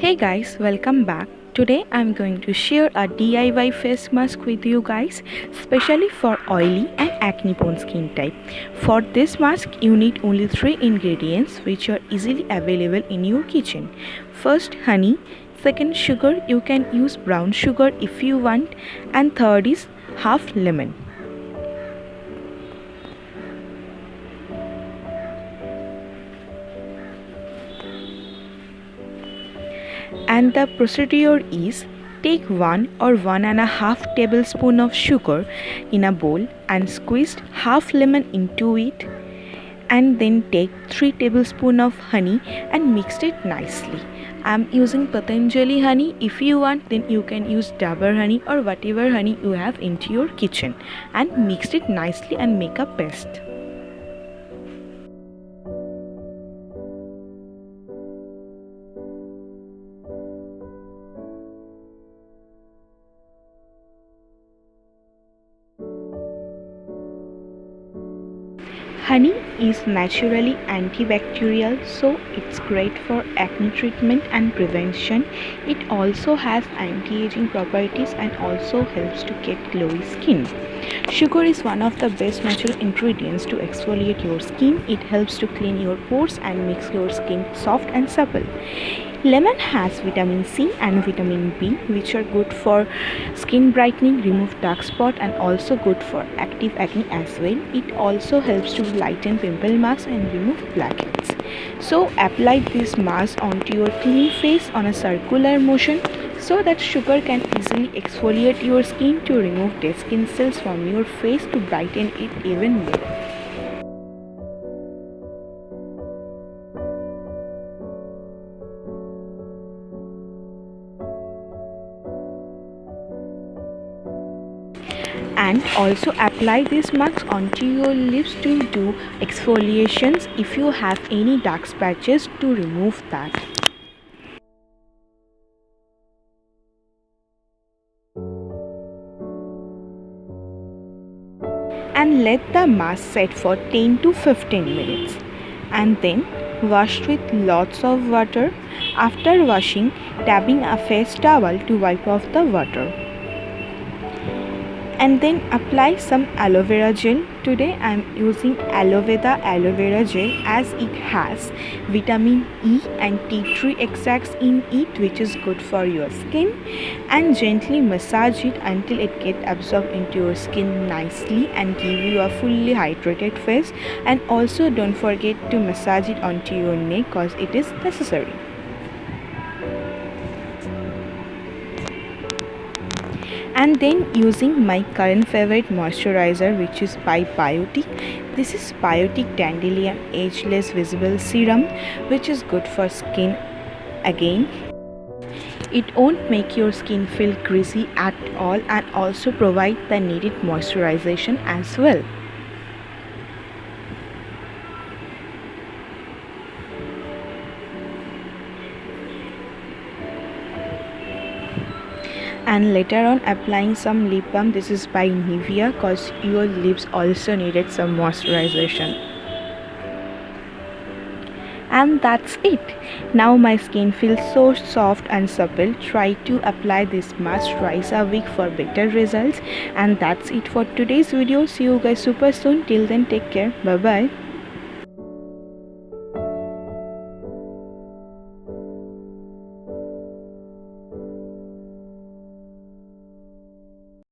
Hey guys, welcome back. Today I'm going to share a DIY face mask with you guys, especially for oily and acne prone skin type. For this mask you need only 3 ingredients which are easily available in your kitchen. First, honey. Second, sugar. You can use brown sugar if you want. And third is half lemon. And the procedure is: take 1 or 1.5 tablespoon of sugar in a bowl and squeeze half lemon into it, and then take 3 tablespoons of honey and mix it nicely. I am using Patanjali honey. If you want, then you can use Dabur honey or whatever honey you have into your kitchen, and mix it nicely and make a paste. Honey is naturally antibacterial, so it's great for acne treatment and prevention. It also has anti-aging properties and also helps to get glowy skin. Sugar is one of the best natural ingredients to exfoliate your skin. It helps to clean your pores and makes your skin soft and supple. Lemon has vitamin C and vitamin B, which are good for skin brightening, remove dark spot, and also good for active acne as well. It also helps to lighten pimple marks and remove blackheads. So apply this mask onto your clean face on a circular motion so that sugar can easily exfoliate your skin to remove dead skin cells from your face to brighten it even more. And also apply this mask onto your lips to do exfoliations if you have any dark patches, to remove that. And let the mask set for 10 to 15 minutes, and then wash with lots of water. After washing, dabbing a face towel to wipe off the water. And then apply some aloe vera gel. Today I am using aloe vera gel as it has vitamin E and tea tree extracts in it, which is good for your skin, and gently massage it until it gets absorbed into your skin nicely and give you a fully hydrated face. And also don't forget to massage it onto your neck because it is necessary. And then using my current favorite moisturizer, which is by Biotic. This is Biotic Dandelion Ageless Visible Serum, which is good for skin again. It won't make your skin feel greasy at all and also provide the needed moisturization as well. And later on applying some lip balm. This is by Nivea because your lips also needed some moisturization. And that's it. Now my skin feels so soft and supple. Try to apply this mask twice a week for better results. And that's it for today's video. See you guys super soon. Till then, take care. Bye bye.